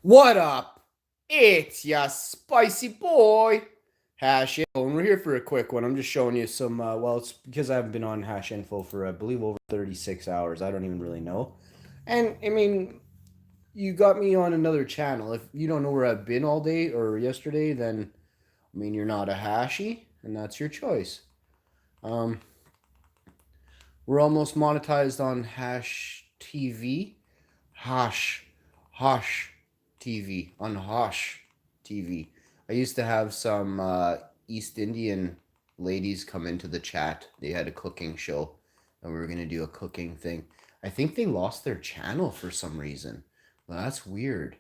What up? It's ya spicy boy, Hash Info, and we're here for a quick one. I'm just showing you some, well, it's because I haven't been on Hash Info for, I believe, over 36 hours. I don't even really know. And, I mean, you got me on another channel. If you don't know where I've been all day or yesterday, then, I mean, you're not a Hashy, and that's your choice. Um, we're almost monetized on Hash TV. Hash. Hosh TV. On Hosh TV. I used to have some East Indian ladies come into the chat. They had a cooking show, and we were going to do a cooking thing. I think they lost their channel for some reason. Well, that's weird.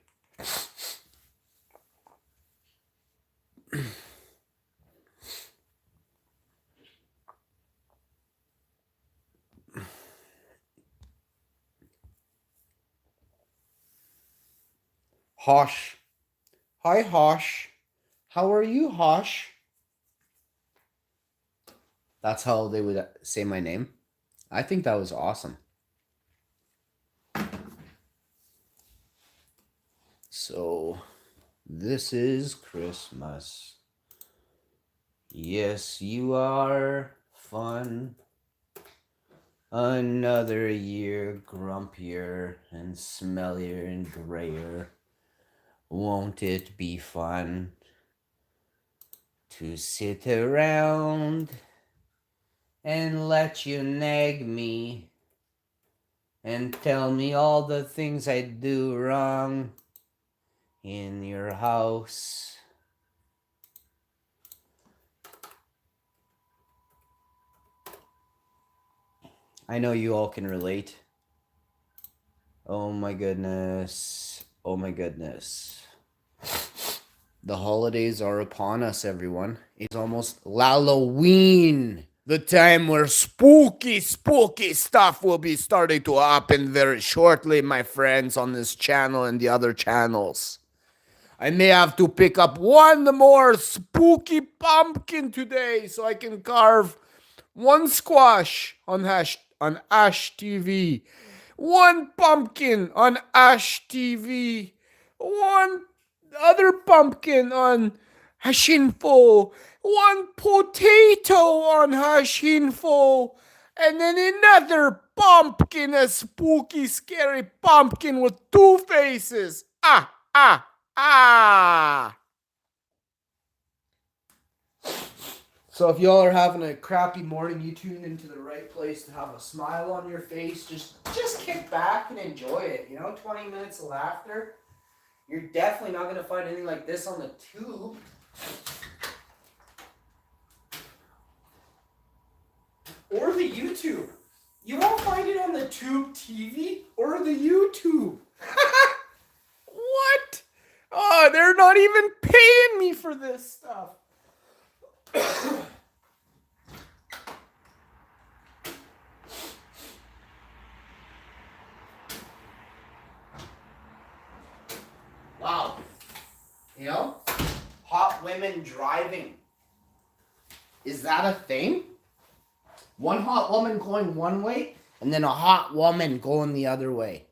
Hosh. Hi, Hosh. How are you, Hosh? That's how they would say my name. I think that was awesome. So, this is Christmas. Yes, you are fun. Another year grumpier and smellier and grayer. Won't it be fun to sit around and let you nag me and tell me all the things I do wrong in your house? I know you all can relate. Oh my goodness. Oh my goodness. The holidays are upon us, everyone. It's almost Halloween. The time where spooky stuff will be starting to happen very shortly, my friends, on this channel and the other channels. I may have to pick up one more spooky pumpkin today so I can carve one squash on Ash TV, one pumpkin on Ash TV, one other pumpkin on Hashinfo, one potato on Hashinfo, and then another pumpkin, a spooky, scary pumpkin with two faces. Ah. So if y'all are having a crappy morning, you tuned into the right place to have a smile on your face. Just kick back and enjoy it. 20 minutes of laughter. You're definitely not going to find anything like this on the tube. Or the YouTube. You won't find it on the tube TV or the YouTube. What? Oh, they're not even paying me for this stuff. Wow. Hot women driving. Is that a thing? One hot woman going one way, and then a hot woman going the other way.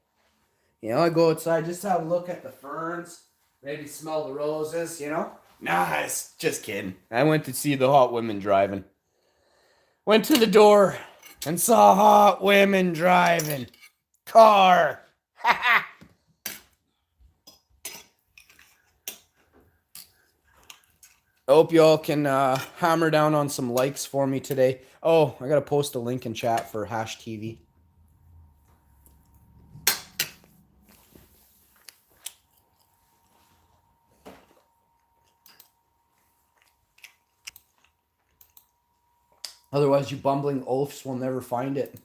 I go outside just to have a look at the ferns, maybe smell the roses, Nah, it's just kidding. I went to see the hot women driving. Went to the door and saw hot women driving. Car. I hope y'all can hammer down on some likes for me today. Oh, I gotta post a link in chat for Hash TV. Otherwise, you bumbling oafs will never find it.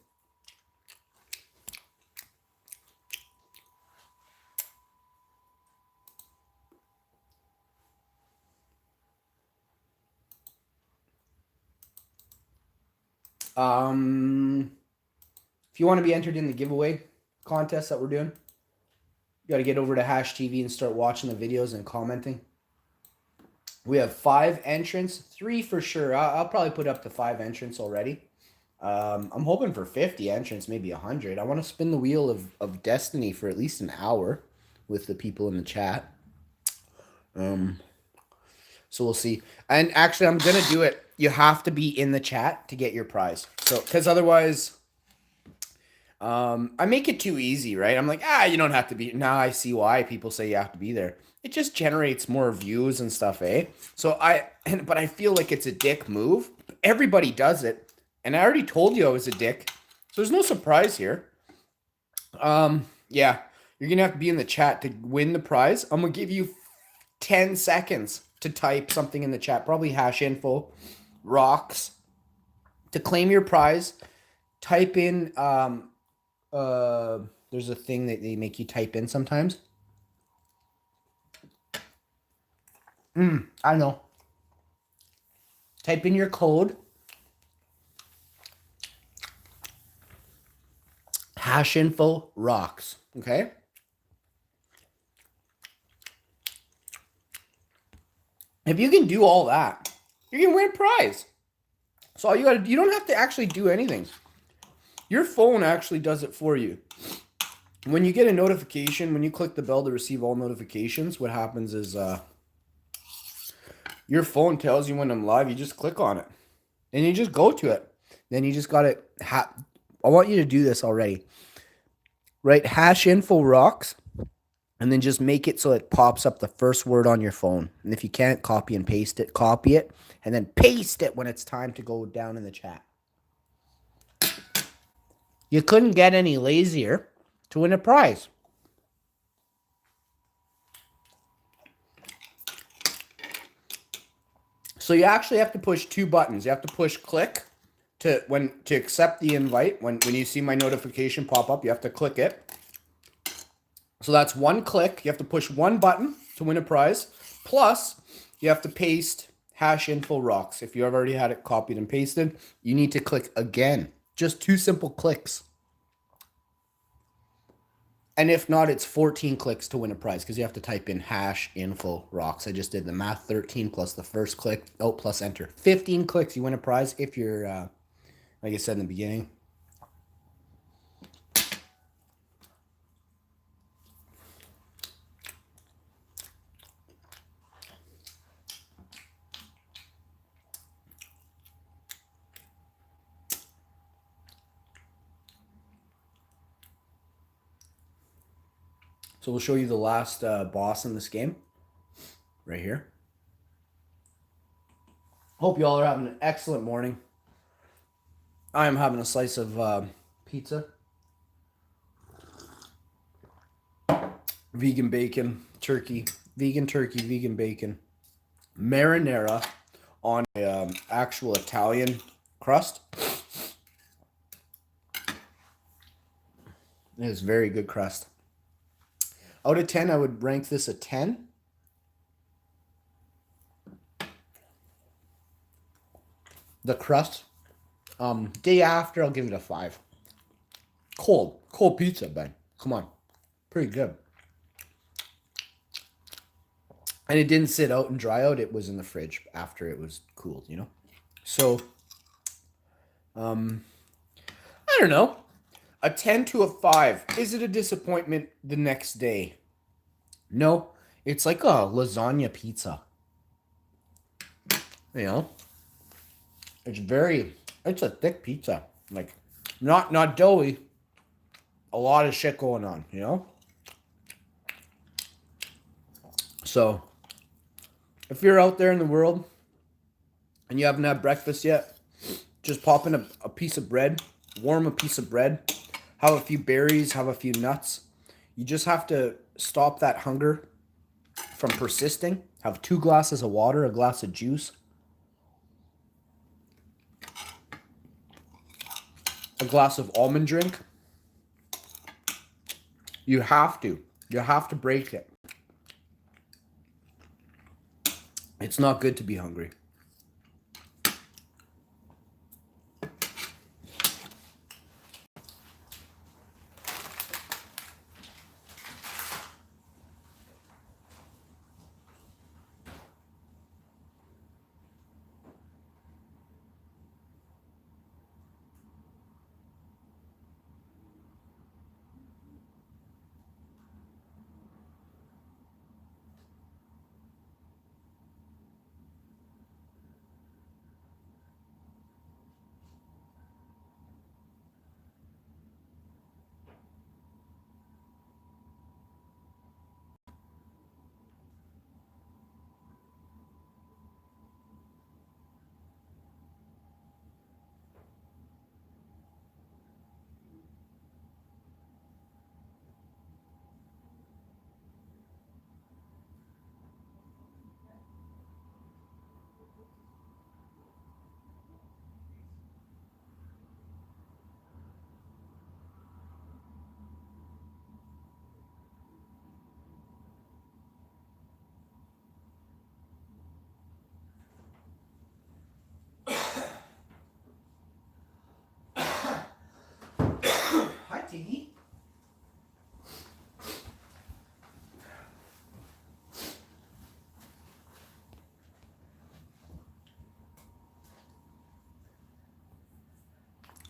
If you want to be entered in the giveaway contest that we're doing, you got to get over to Hash TV and start watching the videos and commenting. We have 5 entrants, 3 for sure. I'll probably put up to 5 entrants already. I'm hoping for 50 entrants, maybe 100. I want to spin the wheel of destiny for at least an hour with the people in the chat. So we'll see. And actually, I'm gonna do it. You have to be in the chat to get your prize. So, because otherwise, I make it too easy, right? I'm like, you don't have to be. Now I see why people say you have to be there. It just generates more views and stuff, eh? So but I feel like it's a dick move. Everybody does it, and I already told you I was a dick, so there's no surprise here. Yeah, you're gonna have to be in the chat to win the prize. I'm gonna give you 10 seconds to type something in the chat, probably hash info, rocks, to claim your prize. Type in there's a thing that they make you type in sometimes. I know. Type in your code. Hash info rocks. Okay? If you can do all that, you're gonna win a prize. So all you don't have to actually do anything. Your phone actually does it for you. When you get a notification, when you click the bell to receive all notifications, what happens is your phone tells you when I'm live. You just click on it and you just go to it. Then you just got to I want you to do this already. Right? Hash info rocks, and then just make it so it pops up the first word on your phone. And if you can't, copy and paste it. Copy it and then paste it when it's time to go down in the chat. You couldn't get any lazier to win a prize. So you actually have to push two buttons. You have to push click to accept the invite. When you see my notification pop up, you have to click it. So that's one click. You have to push one button to win a prize. Plus, you have to paste hash info rocks. If you have already had it copied and pasted, you need to click again. Just two simple clicks. And if not, it's 14 clicks to win a prize because you have to type in hash info rocks. I just did the math. 13 plus the first click. Oh, plus enter. 15 clicks, you win a prize if you're, like I said in the beginning. So we'll show you the last boss in this game. Right here. Hope you all are having an excellent morning. I am having a slice of pizza. Vegan bacon, turkey, vegan bacon. Marinara on a actual Italian crust. It is very good crust. Out of 10, I would rank this a 10. The crust, day after, I'll give it a 5. Cold pizza, Ben. Come on, pretty good. And it didn't sit out and dry out. It was in the fridge after it was cooled, you know? So, I don't know. A 10 to a 5. Is it a disappointment the next day? No. It's like a lasagna pizza. You know? It's a thick pizza. Like, not doughy. A lot of shit going on, you know? So, if you're out there in the world and you haven't had breakfast yet, just pop in a piece of bread, warm a piece of bread, have a few berries, have a few nuts. You just have to stop that hunger from persisting. Have 2 glasses of water, a glass of juice, a glass of almond drink. You have to break it. It's not good to be hungry.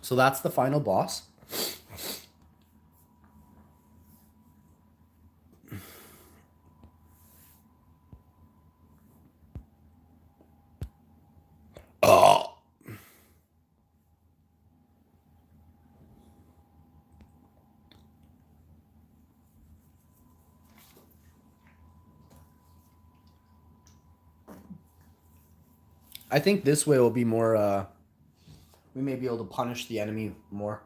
So that's the final boss. Oh. I think this way will be more, we may be able to punish the enemy more.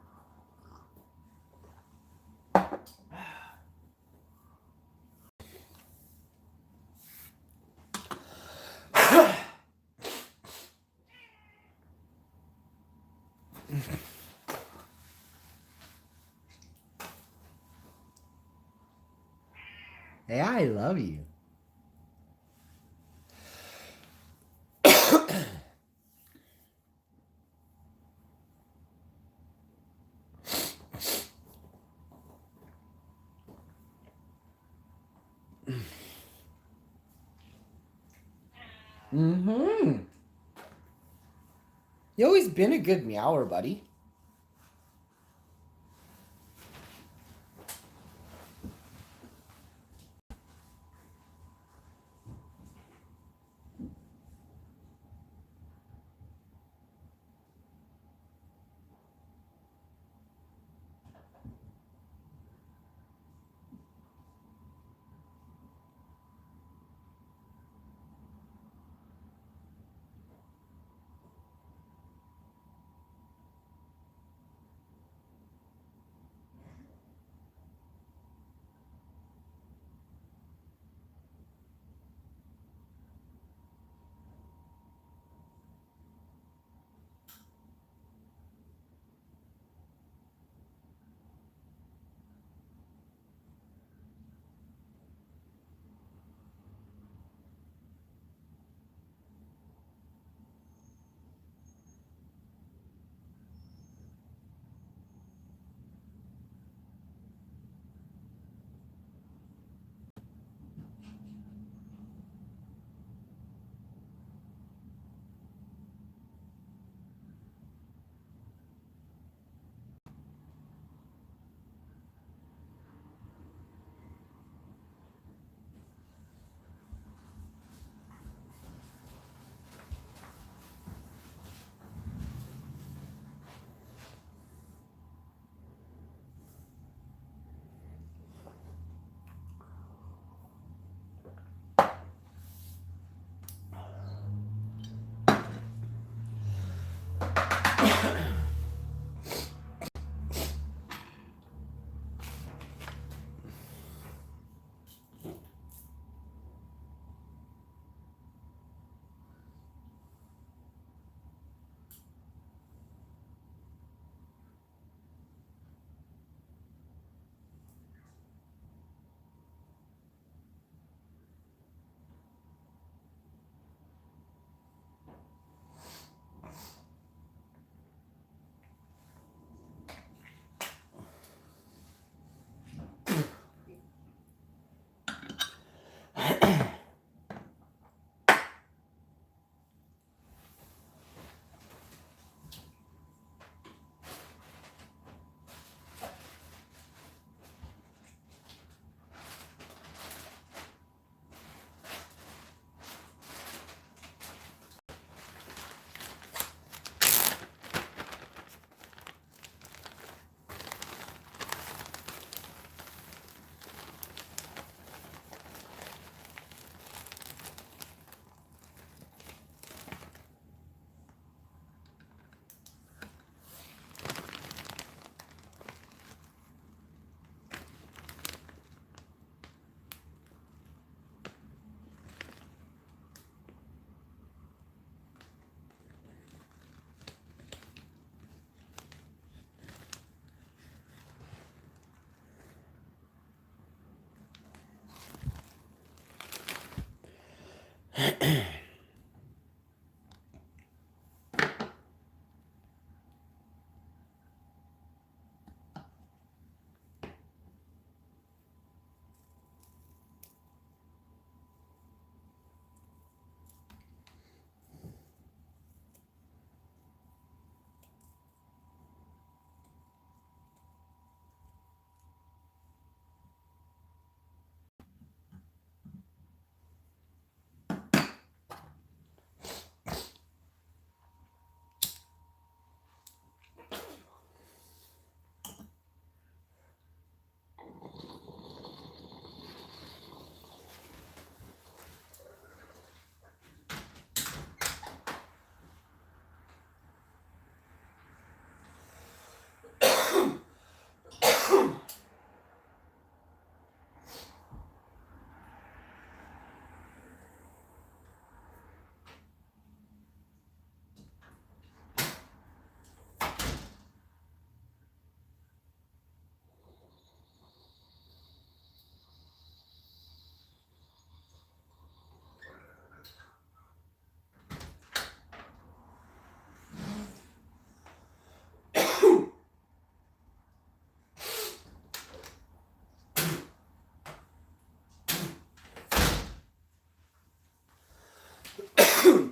Hey, I love you. Mm-hmm. You always been a good meower, buddy.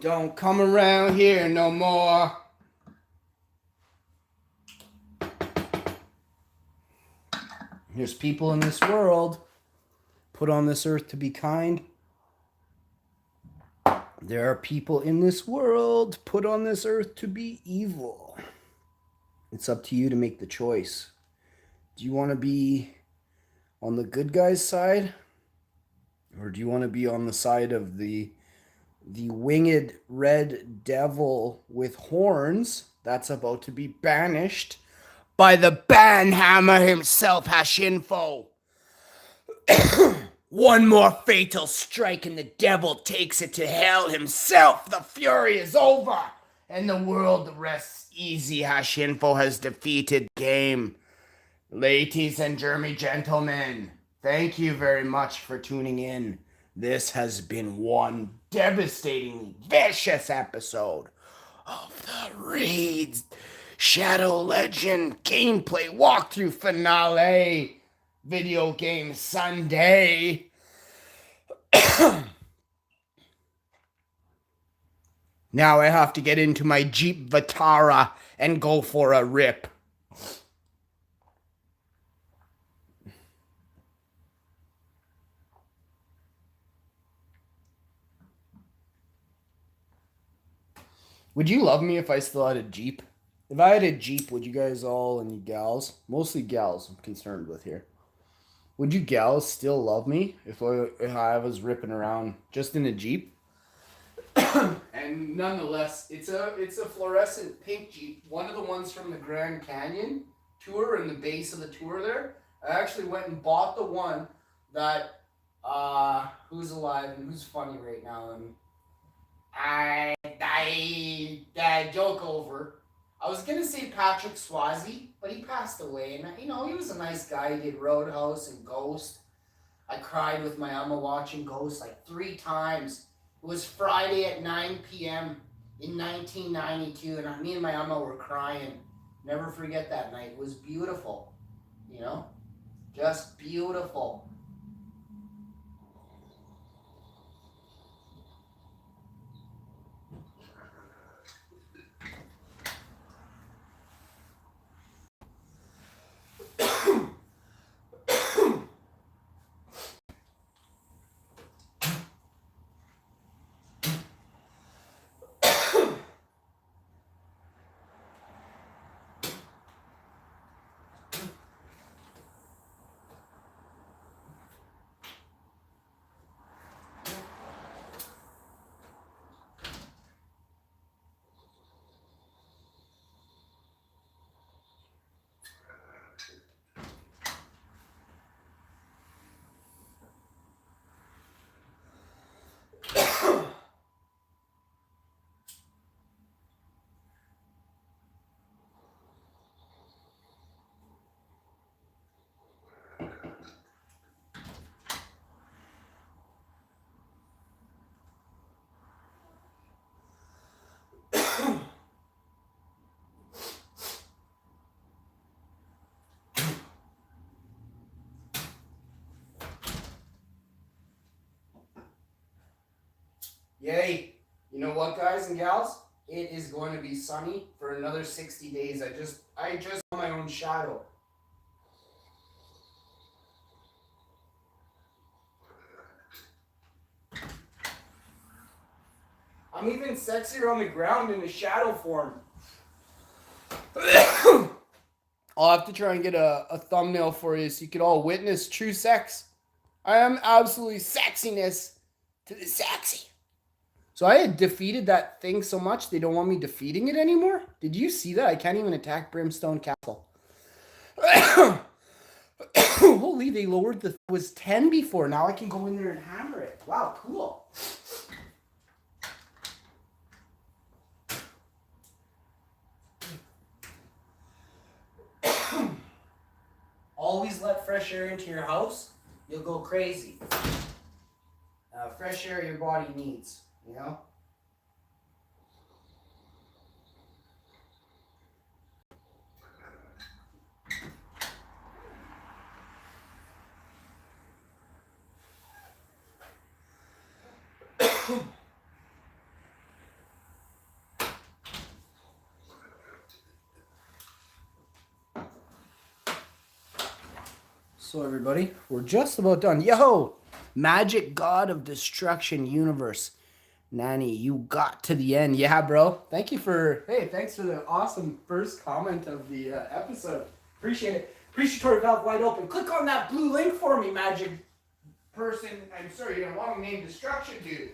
Don't come around here no more. There's people in this world put on this earth to be kind. There are people in this world put on this earth to be evil. It's up to you to make the choice. Do you want to be on the good guy's side? Or do you want to be on the side of the winged red devil with horns that's about to be banished by the banhammer himself, Hashinfo? One more fatal strike and the devil takes it to hell himself. The fury is over and the world rests easy. Hashinfo has defeated game. Ladies and gentlemen, thank you very much for tuning in. This has been one devastating, vicious episode of the Raid Shadow Legend gameplay walkthrough finale video game Sunday. Now I have to get into my Jeep Vitara and go for a rip. Would you love me if I still had a Jeep? If I had a Jeep, would you guys all, and you gals, mostly gals I'm concerned with here, would you gals still love me if I was ripping around just in a Jeep? And nonetheless, it's a fluorescent pink Jeep, one of the ones from the Grand Canyon tour in the base of the tour there. I actually went and bought the one that who's alive and who's funny right now, and I joke over. I was gonna say Patrick Swayze, but he passed away, and he was a nice guy. He did Roadhouse and Ghost. I cried with my Emma watching Ghost like 3 times. It was Friday at 9 p.m. in 1992, and me and my Emma were crying. Never forget that night. It was beautiful, just beautiful. Yay! You know what, guys and gals? It is going to be sunny for another 60 days. I just saw my own shadow. I'm even sexier on the ground in a shadow form. I'll have to try and get a thumbnail for you so you can all witness true sex. I am absolutely sexiness to the sexy. So I had defeated that thing so much they don't want me defeating it anymore? Did you see that? I can't even attack Brimstone Castle. Holy, they lowered the... It was 10 before. Now I can go in there and hammer it. Wow, cool. Always let fresh air into your house. You'll go crazy. Fresh air your body needs, So everybody, we're just about done. Yo, magic god of destruction universe. Nanny, you got to the end. Yeah, bro. Thanks for the awesome first comment of the episode. Appreciate it. Appreciatory valve wide open. Click on that blue link for me, magic person. I'm sorry, you got a long name, destruction dude.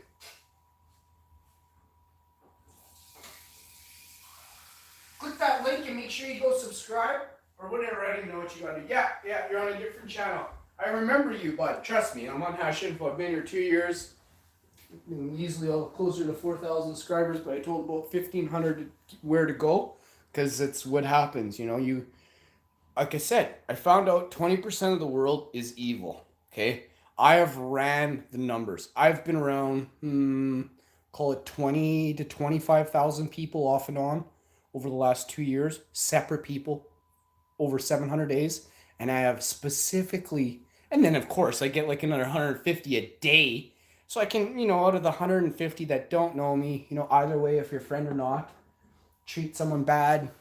Click that link and make sure you go subscribe or whatever. I don't even know what you gotta do. Yeah, you're on a different channel. I remember you, bud. Trust me, I'm on Hash Info. I've been here 2 years. Easily closer to 4,000 subscribers, but I told about 1,500 where to go because it's what happens. You, like I said, I found out 20% of the world is evil. Okay, I have ran the numbers. I've been around, call it 20 to 25,000 people off and on over the last 2 years, separate people over 700 days, and I have specifically, and then of course I get like another 150 a day. So I can, out of the 150 that don't know me, either way, if you're a friend or not, treat someone bad.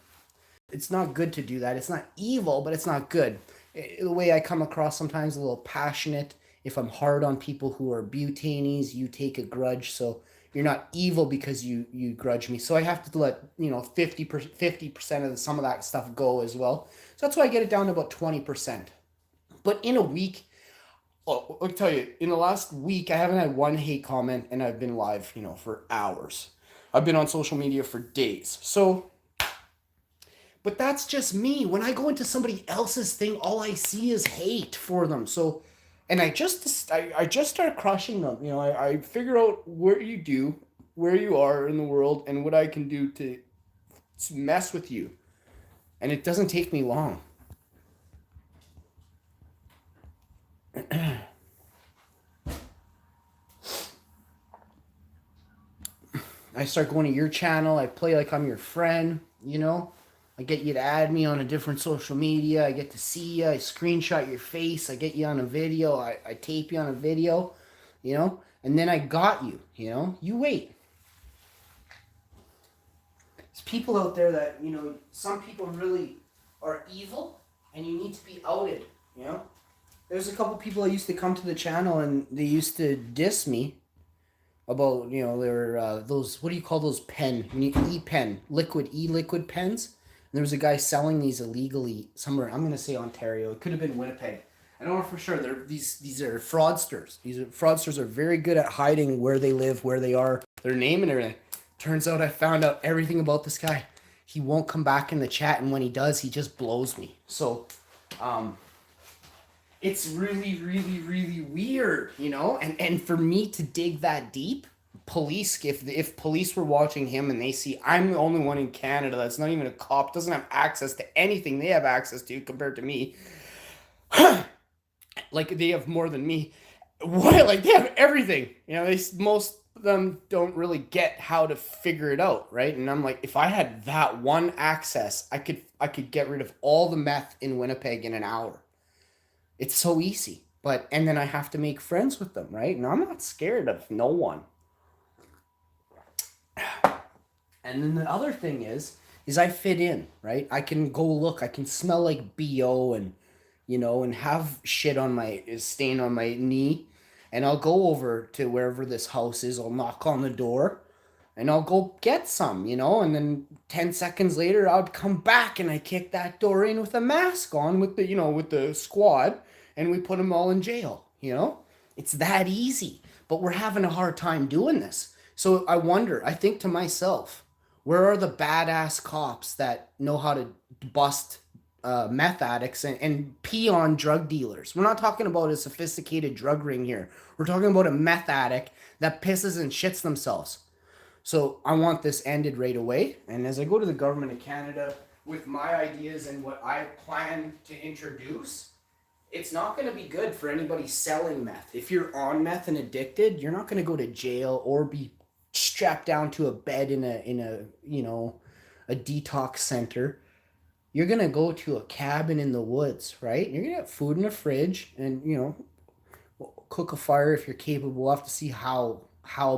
It's not good to do that. It's not evil, but it's not good. The way I come across sometimes a little passionate. If I'm hard on people who are butanees, you take a grudge. So you're not evil because you grudge me. So I have to let 50% of some of that stuff go as well. So that's why I get it down to about 20%. But in a week, I'll tell you, in the last week, I haven't had one hate comment, and I've been live, for hours. I've been on social media for days. So, but that's just me. When I go into somebody else's thing, all I see is hate for them. So, and I just start crushing them. I figure out where you are in the world, and what I can do to mess with you. And it doesn't take me long. I start going to your channel. I play like I'm your friend, I get you to add me on a different social media. I get to see you. I screenshot your face. I get you on a video. I tape you on a video, and then I got you, You wait. There's people out there that, some people really are evil, and you need to be outed, There's a couple people that used to come to the channel, and they used to diss me about, their those, what do you call those e-pen, liquid pens. And there was a guy selling these illegally somewhere. I'm going to say Ontario. It could have been Winnipeg. I don't know for sure. These are fraudsters. Fraudsters are very good at hiding where they live, where they are, their name and everything. Turns out I found out everything about this guy. He won't come back in the chat, and when he does, he just blows me. So, it's really, really, really weird, and for me to dig that deep, police, if police were watching him and they see I'm the only one in Canada that's not even a cop, doesn't have access to anything they have access to compared to me, like they have more than me, like they have everything, most of them don't really get how to figure it out, right? And I'm like, if I had that one access, I could get rid of all the meth in Winnipeg in an hour. It's so easy. And then I have to make friends with them, right? And I'm not scared of no one. And then the other thing is I fit in, right? I can go look, I can smell like BO and, and have shit stain on my knee. And I'll go over to wherever this house is, I'll knock on the door, and I'll go get some, and then 10 seconds later, I'll come back and I kick that door in with a mask on with the squad, and we put them all in jail, It's that easy, but we're having a hard time doing this. So I think to myself, where are the badass cops that know how to bust meth addicts and pee on drug dealers? We're not talking about a sophisticated drug ring here. We're talking about a meth addict that pisses and shits themselves. So I want this ended right away. And as I go to the government of Canada with my ideas and what I plan to introduce, it's not going to be good for anybody selling meth. If you're on meth and addicted, you're not going to go to jail or be strapped down to a bed in a detox center. You're going to go to a cabin in the woods, right? You're going to have food in the fridge and, cook a fire if you're capable. We'll have to see how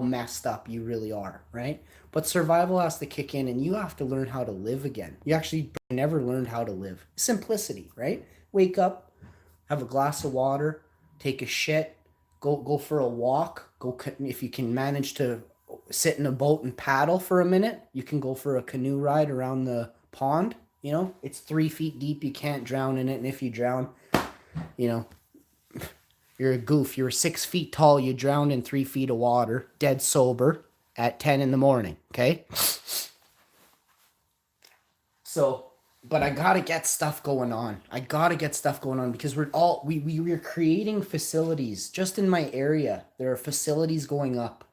messed up you really are, right? But survival has to kick in, and you have to learn how to live again. You actually never learned how to live. Simplicity, right? Wake up, have a glass of water, take a shit, go for a walk, go if you can manage to sit in a boat and paddle for a minute, you can go for a canoe ride around the pond. You know, it's 3 feet deep. You can't drown in it, and if you drown, you know, you're a goof. You're 6 feet tall. You drowned in 3 feet of water, dead sober, at 10 in the morning. Okay. So, but I gotta get stuff going on. I gotta get stuff going on because we're creating facilities just in my area. There are facilities going up,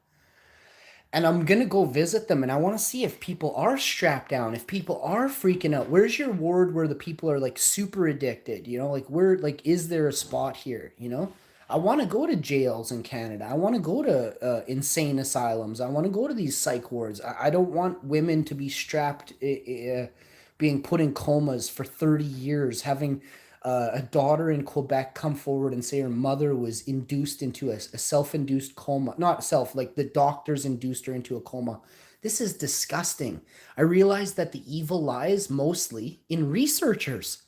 and I'm gonna go visit them, and I want to see if people are strapped down, if people are freaking out. Where's your ward where the people are like super addicted? You know, like where like is there a spot here? You know, I want to go to jails in Canada. I want to go to insane asylums. I want to go to these psych wards. I don't want women to be strapped, being put in comas for 30 years, having a daughter in Quebec come forward and say her mother was induced into a self-induced coma. Not self, like the doctors induced her into a coma. This is disgusting. I realize that the evil lies mostly in researchers.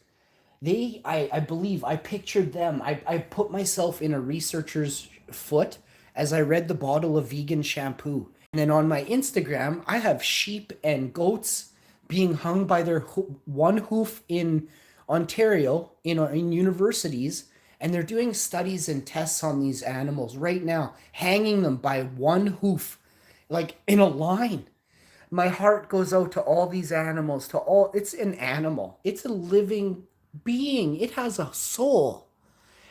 I believe I pictured them. I put myself in a researcher's foot as I read the bottle of vegan shampoo. And then on my Instagram, I have sheep and goats being hung by their one hoof in Ontario in universities, and they're doing studies and tests on these animals right now, hanging them by one hoof, like in a line. My heart goes out to all these animals, to all. It's an animal. It's a living being. It has a soul,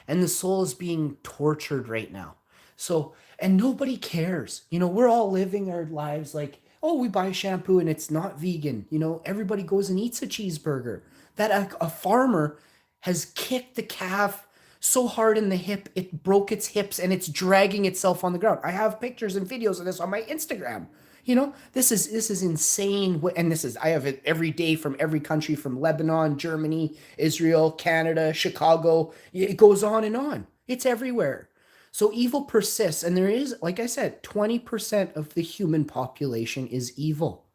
and the soul is being tortured right now. So, and nobody cares. You know, we're all living our lives like, oh, we buy shampoo and it's not vegan. You know, everybody goes and eats a cheeseburger. That a farmer has kicked the calf so hard in the hip it broke its hips and it's dragging itself on the ground. I have pictures and videos of this on my Instagram. You know, this is insane. And this is, I have it every day from every country, from Lebanon, Germany, Israel, Canada, Chicago. It goes on and on. It's everywhere. So evil persists, and there is, like I said, 20% of the human population is evil.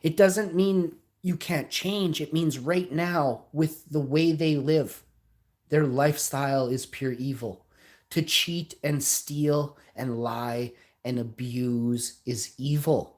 It doesn't mean you can't change. It means right now, with the way they live, their lifestyle is pure evil. To cheat and steal and lie and abuse is evil.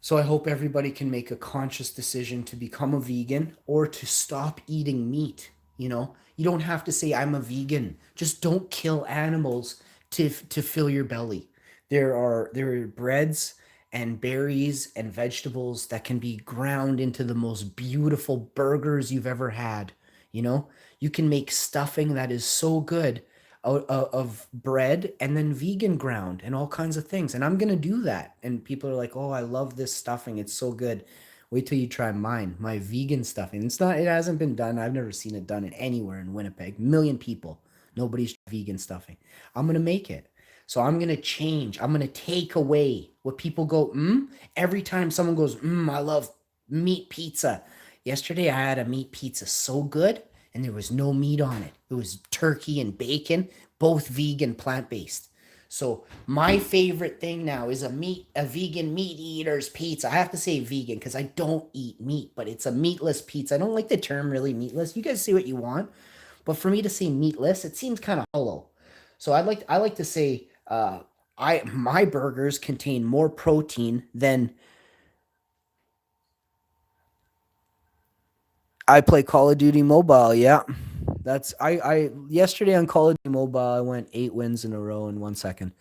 So I hope everybody can make a conscious decision to become a vegan or to stop eating meat. You know, you don't have to say I'm a vegan. Just don't kill animals to fill your belly. There are breads and berries and vegetables that can be ground into the most beautiful burgers you've ever had. You know, you can make stuffing that is so good out of bread and then vegan ground and all kinds of things. And I'm going to do that. And people are like, oh, I love this stuffing. It's so good. Wait till you try mine, my vegan stuffing. It hasn't been done. I've never seen it done in anywhere in Winnipeg. Million people. Nobody's vegan stuffing. I'm going to make it. So I'm going to change. I'm going to take away what people go, every time someone goes, I love meat pizza. Yesterday I had a meat pizza so good and there was no meat on it. It was turkey and bacon, both vegan, plant-based. So my favorite thing now is a vegan meat eater's pizza. I have to say vegan because I don't eat meat, but it's a meatless pizza. I don't like the term really meatless. You guys say what you want, but for me to say meatless, it seems kind of hollow. So I like to say my burgers contain more protein than I play Call of Duty Mobile. Yeah. That's I yesterday on Call of Duty Mobile I went 8 wins in a row in 1 second.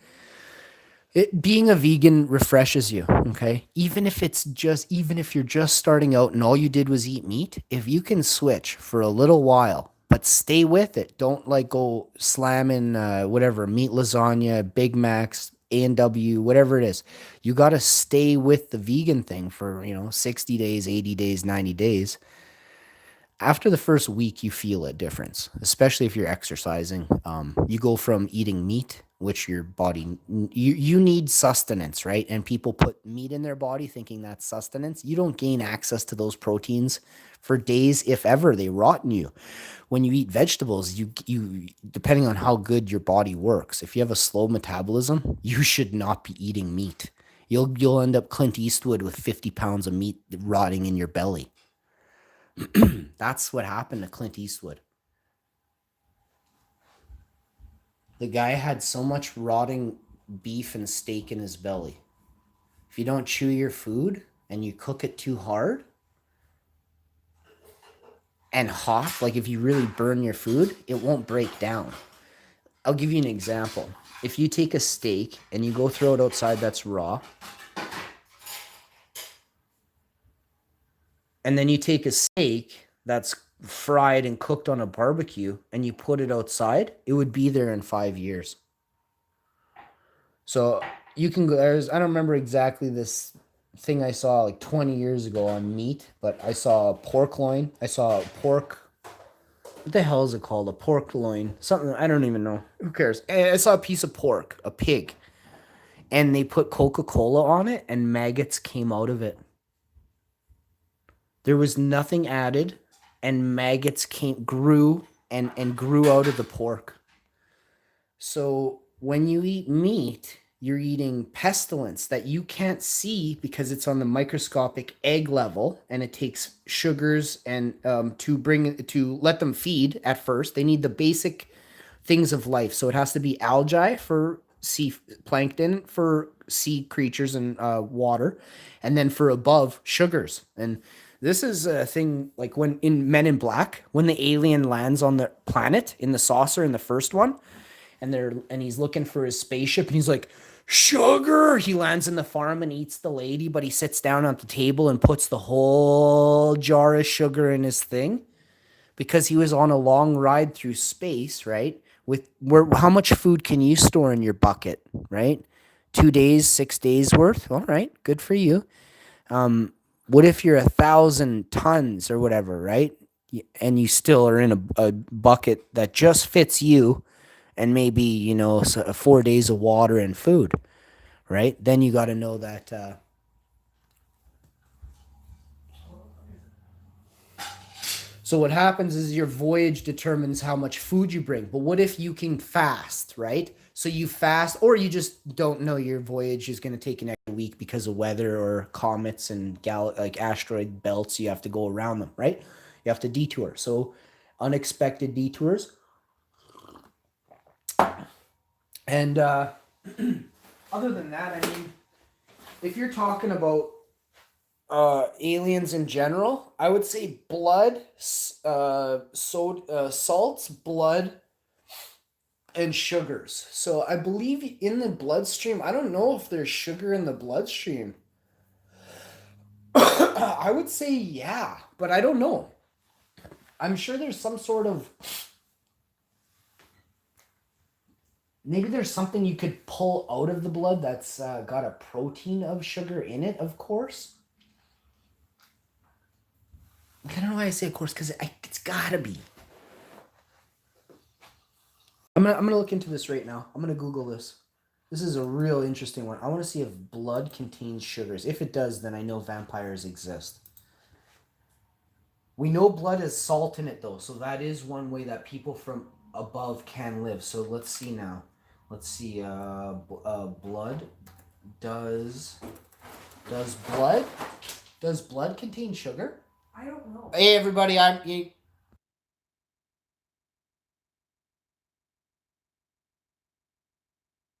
It being a vegan refreshes you, okay? Even if you're just starting out and all you did was eat meat, if you can switch for a little while, but stay with it. Don't like go slamming whatever, meat lasagna, Big Macs, A&W, whatever it is. You got to stay with the vegan thing for, 60 days, 80 days, 90 days. After the first week, you feel a difference, especially if you're exercising. You go from eating meat, which your body, you need sustenance, right? And people put meat in their body thinking that's sustenance. You don't gain access to those proteins for days, if ever. They rot in you. When you eat vegetables, you depending on how good your body works, if you have a slow metabolism, you should not be eating meat. You'll end up Clint Eastwood with 50 pounds of meat rotting in your belly. That's what happened to Clint Eastwood. The guy had so much rotting beef and steak in his belly. If you don't chew your food and you cook it too hard and hot, like if you really burn your food, it won't break down. I'll give you an example. If you take a steak and you go throw it outside that's raw, and then you take a steak that's fried and cooked on a barbecue and you put it outside, it would be there in 5 years. So you can go, I don't remember exactly this thing I saw like 20 years ago on meat, but I saw a pork loin. I saw a pork, what the hell is it called? A pork loin. Something, I don't even know. Who cares? I saw a piece of pork, a pig, and they put Coca-Cola on it and maggots came out of it. There was nothing added and maggots grew and grew out of the pork. So when you eat meat, you're eating pestilence that you can't see because it's on the microscopic egg level, and it takes sugars and to let them feed at first. They need the basic things of life. So it has to be algae for sea plankton, for sea creatures and water, and then for above sugars. And this is a thing like when in Men in Black, when the alien lands on the planet in the saucer in the first one, and he's looking for his spaceship and he's like, sugar. He lands in the farm and eats the lady, but he sits down at the table and puts the whole jar of sugar in his thing because he was on a long ride through space, right? How much food can you store in your bucket, right? 2 days, 6 days worth. All right, good for you. What if you're 1,000 tons or whatever, right? And you still are in a bucket that just fits you and maybe, 4 days of water and food, right? Then you got to know that. So what happens is your voyage determines how much food you bring. But what if you can fast, right? So you fast, or you just don't know your voyage is going to take an extra week because of weather or comets and like asteroid belts. You have to go around them, right? You have to detour. So unexpected detours. And other than that, I mean, if you're talking about aliens in general, I would say blood, salts, blood, and sugars. So I believe in the bloodstream, I don't know if there's sugar in the bloodstream. I would say yeah, but I don't know. I'm sure there's some sort of, maybe there's something you could pull out of the blood that's got a protein of sugar in it, of course. I don't know why I say of course, because it's gotta be. I'm gonna look into this right now. I'm gonna Google this. This is a real interesting one. I want to see if blood contains sugars. If it does, then I know vampires exist. We know blood has salt in it though, so that is one way that people from above can live. So let's see now. Let's see. Blood does blood contain sugar? I don't know. Hey everybody,